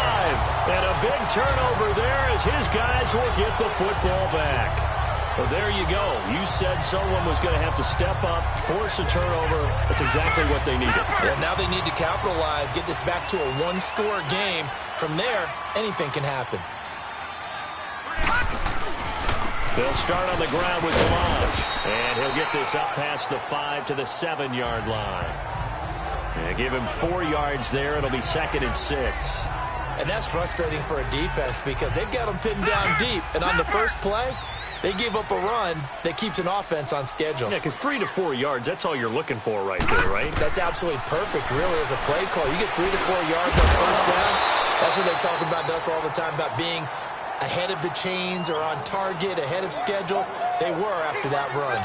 C: And a big turnover there as his guys will get the football back. Well, there you go. You said someone was going to have to step up, force a turnover. That's exactly what they needed.
D: Well, now they need to capitalize, get this back to a one-score game. From there, anything can happen.
C: They'll start on the ground with Delage. And he'll get this up past the 5 to the 7-yard line. And give him 4 yards there. It'll be 2nd and 6.
D: And that's frustrating for a defense because they've got them pinned down deep. And on the first play, they gave up a run that keeps an offense on schedule.
C: Yeah, because 3 to 4 yards, that's all you're looking for right there, right?
D: That's absolutely perfect, really, as a play call. You get 3 to 4 yards on first down, That's what they talk about us all the time, about being ahead of the chains or on target, ahead of schedule. They were after that run.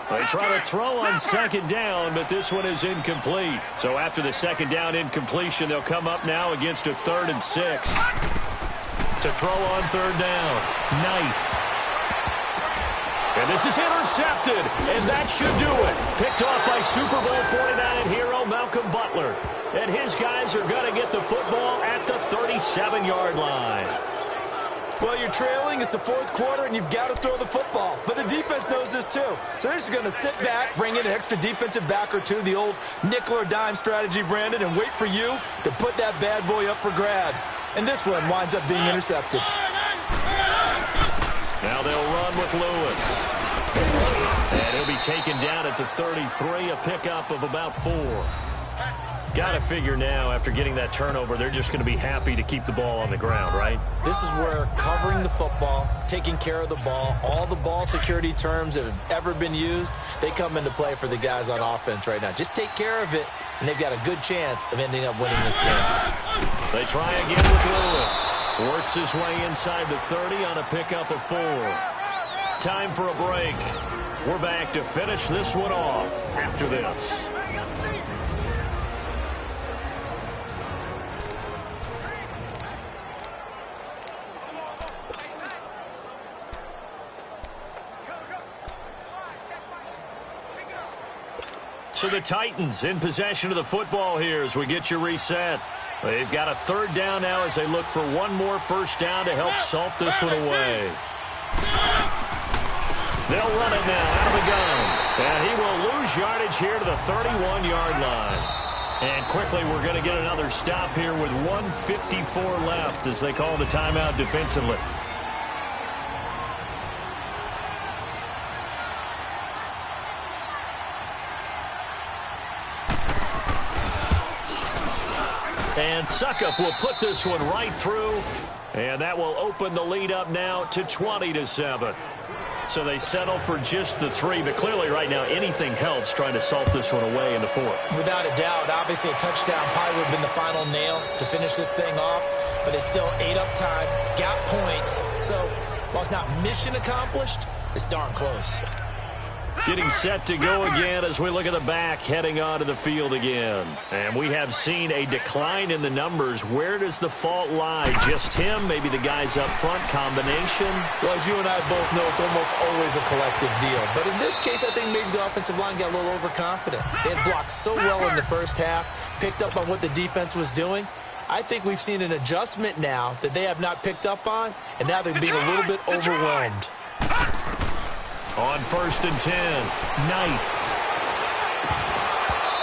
C: They try to throw on second down, but this one is incomplete. So after the second down incompletion, they'll come up now against a 3rd and 6. To throw on third down, Knight. And this is intercepted, and that should do it. Picked off by Super Bowl 49 hero Malcolm Butler. And his guys are going to get the football at the 37-yard line.
D: Well, you're trailing. It's the 4th quarter, and you've got to throw the football. But the defense knows this, too. So they're just going to sit back, bring in an extra defensive back or two, the old nickel or dime strategy, Brandon, and wait for you to put that bad boy up for grabs. And this one winds up being intercepted.
C: Now they'll run with Lewis. And he'll be taken down at the 33, a pickup of about 4. Got to figure now, after getting that turnover, they're just going to be happy to keep the ball on the ground, right?
D: This is where covering the football, taking care of the ball, all the ball security terms that have ever been used, they come into play for the guys on offense right now. Just take care of it, and they've got a good chance of ending up winning this game.
C: They try again with Lewis. Works his way inside the 30 on a pickup of 4. Time for a break. We're back to finish this one off after this. So the Titans in possession of the football here as we get you reset. They've got a 3rd down now as they look for one more first down to help salt this one away. They'll run it now out of the gun. And he will lose yardage here to the 31-yard line. And quickly we're going to get another stop here with 1:54 left as they call the timeout defensively. And Suckup will put this one right through, and that will open the lead up now to 20-7. So they settle for just the 3, but clearly right now anything helps trying to salt this one away in the 4th.
D: Without a doubt, obviously a touchdown probably would have been the final nail to finish this thing off, but it's still ate up time, got points. So while it's not mission accomplished, it's darn close.
C: Getting set to go again as we look at the back heading onto the field again. And we have seen a decline in the numbers. Where does the fault lie? Just him? Maybe the guys up front? Combination?
D: Well, as you and I both know, it's almost always a collective deal. But in this case, I think maybe the offensive line got a little overconfident. They had blocked so well in the first half, picked up on what the defense was doing. I think we've seen an adjustment now that they have not picked up on, and now they're being a little bit overwhelmed.
C: On 1st and 10, Knight.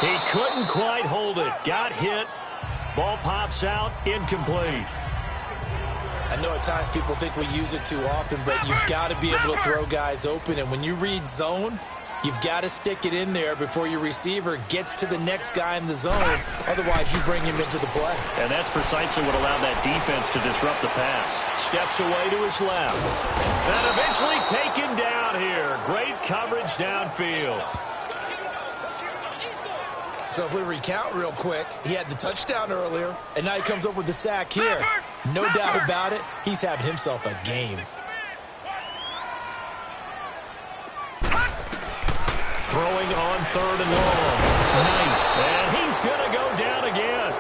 C: He couldn't quite hold it. Got hit. Ball pops out. Incomplete.
D: I know at times people think we use it too often, but you've got to be able to throw guys open. And when you read zone, you've got to stick it in there before your receiver gets to the next guy in the zone. Otherwise, you bring him into the play.
C: And that's precisely what allowed that defense to disrupt the pass. Steps away to his left. And eventually taken down here. Great coverage downfield.
D: So if we recount real quick, he had the touchdown earlier, and now he comes up with the sack here. No doubt about it, he's having himself a game.
C: Throwing on 3rd and long. Knight. And he's going to go down again.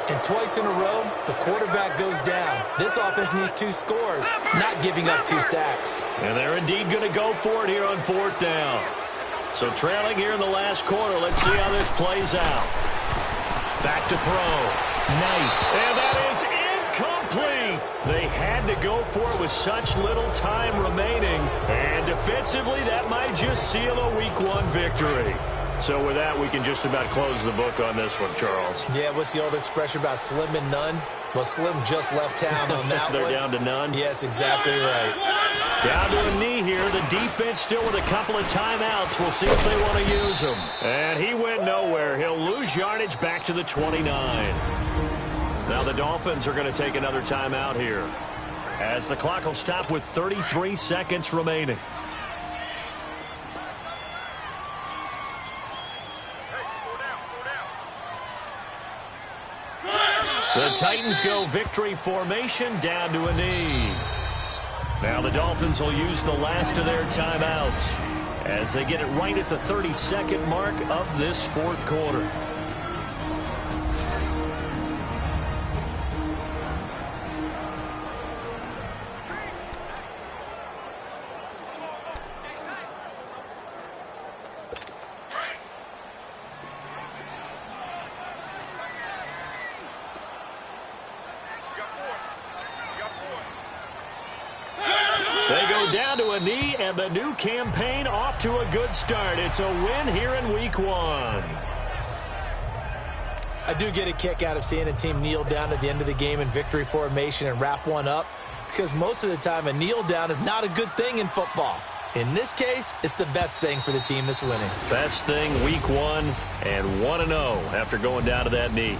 D: And twice in a row, the quarterback goes down. This offense needs 2 scores, not giving up 2 sacks.
C: And they're indeed going to go for it here on 4th down. So trailing here in the last quarter, let's see how this plays out. Back to throw. Knight. And that is incomplete. They had to go for it with such little time remaining. And defensively, that might just seal a Week 1 victory. So with that, we can just about close the book on this one, Charles.
D: Yeah, what's the old expression about slim and none? Well, Slim just left town on that
C: They're
D: one.
C: They're down to none?
D: Yes, exactly right.
C: Down to a knee here. The defense still with a couple of timeouts. We'll see if they want to use them. And he went nowhere. He'll lose yardage back to the 29. Now the Dolphins are going to take another timeout here, as the clock will stop with 33 seconds remaining. The Titans go victory formation down to a knee. Now the Dolphins will use the last of their timeouts as they get it right at the 32nd mark of this fourth quarter. They go down to a knee, and the new campaign off to a good start. It's a win here in Week 1.
D: I do get a kick out of seeing a team kneel down at the end of the game in victory formation and wrap one up, because most of the time a kneel down is not a good thing in football. In this case, it's the best thing for the team that's winning.
C: Best thing, Week 1, and 1-0 after going down to that knee.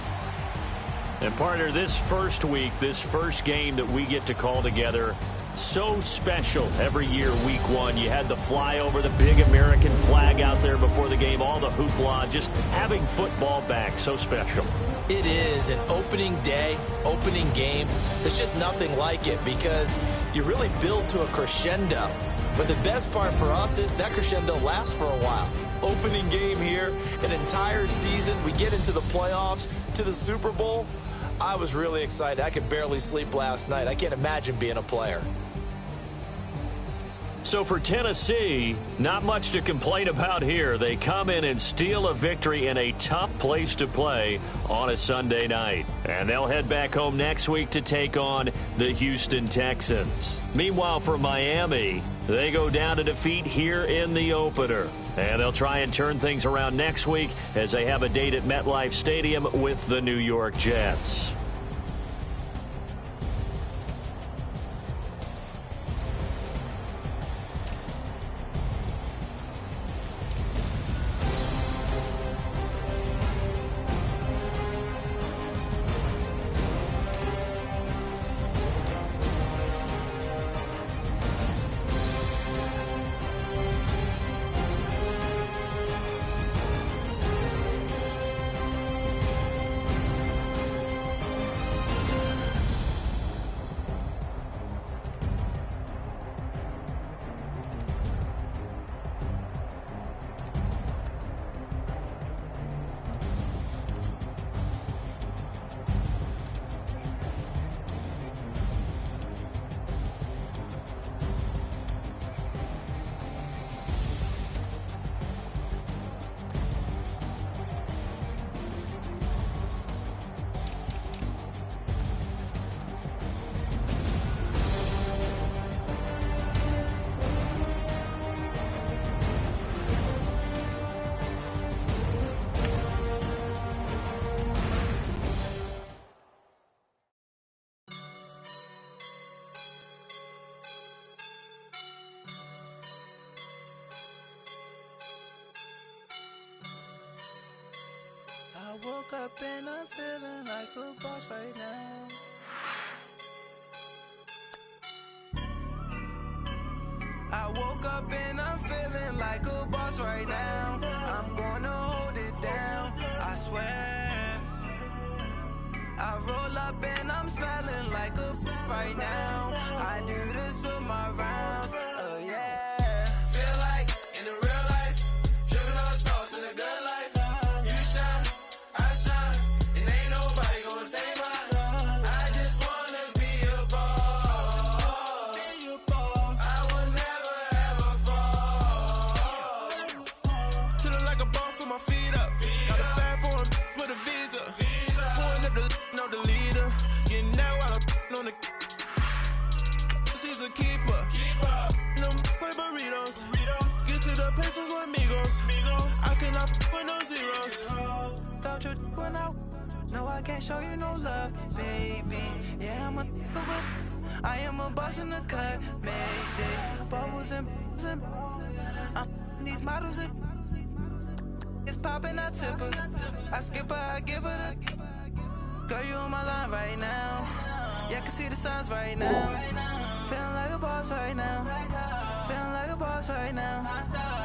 C: And partner, this first week, this first game that we get to call together, so special every year, Week 1. You had the flyover, the big American flag out there before the game, all the hoopla, just having football back, so special.
D: It is an opening day, opening game. There's just nothing like it because you really build to a crescendo. But the best part for us is that crescendo lasts for a while. Opening game here, an entire season. We get into the playoffs, to the Super Bowl. I was really excited. I could barely sleep last night. I can't imagine being a player.
C: So for Tennessee, not much to complain about here. They come in and steal a victory in a tough place to play on a Sunday night. And they'll head back home next week to take on the Houston Texans. Meanwhile, for Miami, they go down to defeat here in the opener. And they'll try and turn things around next week as they have a date at MetLife Stadium with the New York Jets.
A: I woke up and I'm feeling like a boss right now. I woke up and I'm feeling like a boss right now. I'm gonna hold it down, I swear. I roll up and I'm smelling like a right now. I do this for my rounds, oh yeah. Feel like in the real life, dripping on sauce in a good life. You shine, I shine, and ain't nobody gonna take mine. I just wanna be a boss. I will never ever fall. Chillin' like a boss with my feet up. Got a bag for him with a visa. Pulling up the know the leader. Getting out while I'm on the. She's a keeper. No play burritos. Get to the pesos with amigos. I cannot with no zeros. Don't you when I no, I can't show you no love, baby. Yeah, I am a boss in the cut, mayday. Bubbles and these models are it's popping, I tip her. I skip her, I give her the girl, you on my line right now. Yeah, I can see the signs right now. Feeling like a boss right now. Feeling like a boss right now.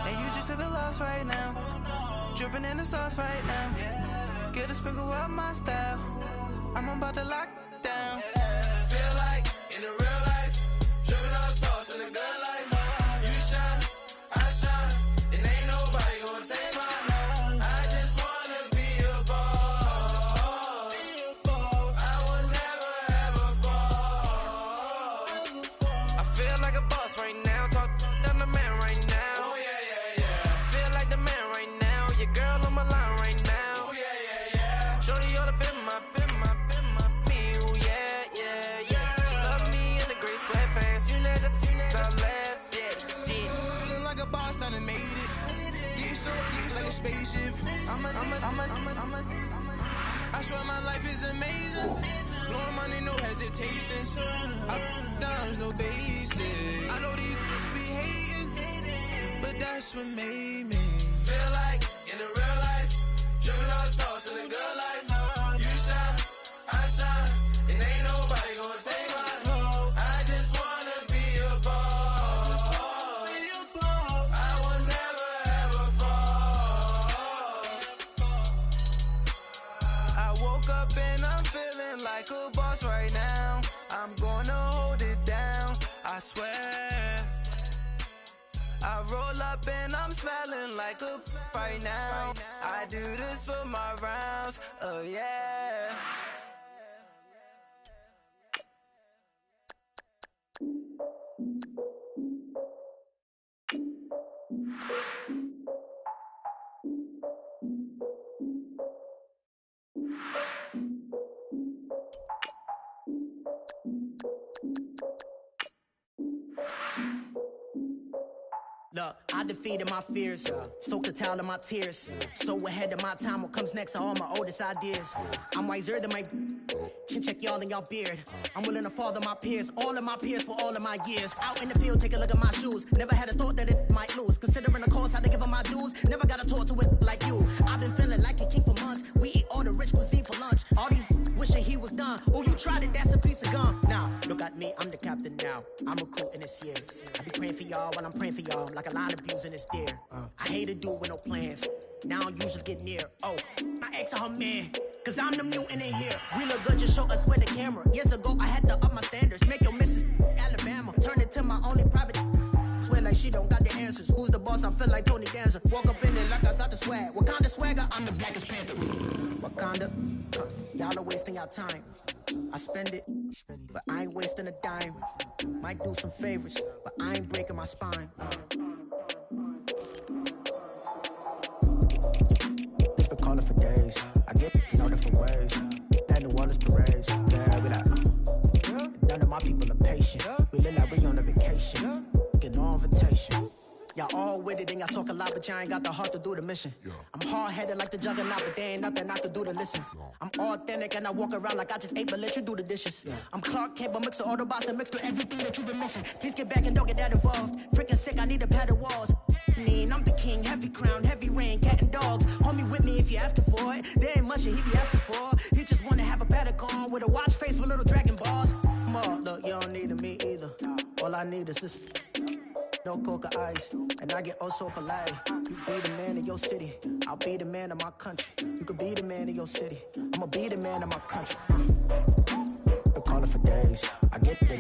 A: And you just took a loss right now. Dripping in the sauce right now. Get a sprinkle up my style. I'm about to lock down.
F: Feel like in the real life, dripping on sauce in the good life. You shine, I shine, and ain't nobody gonna take mine. I just wanna be a boss. I will never ever fall.
A: I feel like a boss right now. Talk to the man right now.
F: Oh yeah, yeah, yeah.
A: Feel like the man right now. Your girl on my line right now.
F: Oh yeah, yeah, yeah.
A: Shorty oughta been my me. Ooh yeah, yeah, yeah. She love me in the gray sweatpants. You never I left, yeah.
F: Feeling like a boss, I done made it. Get so deep like a spaceship. I swear my life is amazing. Blowing money, no hesitation. Up, downs, no basic. I know these be hating, but that's what made me feel like in the real life, dripping on sauce in the good life. You shine, I shine, and ain't nobody gonna take mine. I just wanna be a boss. I will never ever fall.
A: I woke up and I'm feeling like a boss right now. I'm gonna hold it down, I swear. I roll up and I'm smelling like a right now. I do this for my rounds, oh yeah.
G: Look, I defeated my fears, soaked a towel in my tears. So ahead of my time, what comes next are all my oldest ideas. I'm wiser than my chin check y'all in y'all beard. I'm willing to father my peers, all of my peers for all of my years. Out in the field, take a look at my shoes. Never had a thought that it might lose. Considering the cost, I had to give them my dues. Never got a talk to it like you. I've been feeling like a king for months. We eat all the rich cuisine for lunch. All these wishing he was done. Oh, you tried it, that's a piece of gum. Now, look at me, I'm the captain now. I'm recruiting this year. I be praying for y'all while I'm praying for y'all. Like a line of abusing this deer. I hate to do it with no plans. Now I usually get near. Oh, I asked her man, cause I'm the mutant in here. We look good, just show us where the camera. Years ago, I had to up my standards. Make your missus Alabama. Turn it to my only private. Swear like she don't got the answers. Who's the boss? I feel like Tony Danza. Walk up in it like I got the swag. Wakanda swagger, I'm the blackest panther. Wakanda, y'all are wasting your time. I spend it, but I ain't wasting a dime. Might do some favors, but I ain't breaking my spine. It's been calling for days. I get no different ways. That New Orleans parades. Yeah, we like, none of my people are patient. We look like we on a vacation. Get no invitation. Y'all all with it and y'all talk a lot, but y'all ain't got the heart to do the mission. I'm hard-headed like the juggernaut, but there ain't nothing I can do to listen. I'm authentic and I walk around like I just ate, but let you do the dishes. I'm Clark Kent, but mix the Autobots and mix with everything that you've been missing. Please get back and don't get that involved. Freaking sick, I need a padded walls. I'm the king, heavy crown, heavy rain, cat and dogs. Homie with me if you're asking for it. There ain't much that he be asking for. He just wanna have a paddock on with a watch face with little dragon balls. Look, you don't need me either. All I need is this. No coca ice, and I get oh so polite. You be the man of your city, I'll be the man of my country. You could be the man of your city, I'ma be the man of my country. Been calling for days, I get the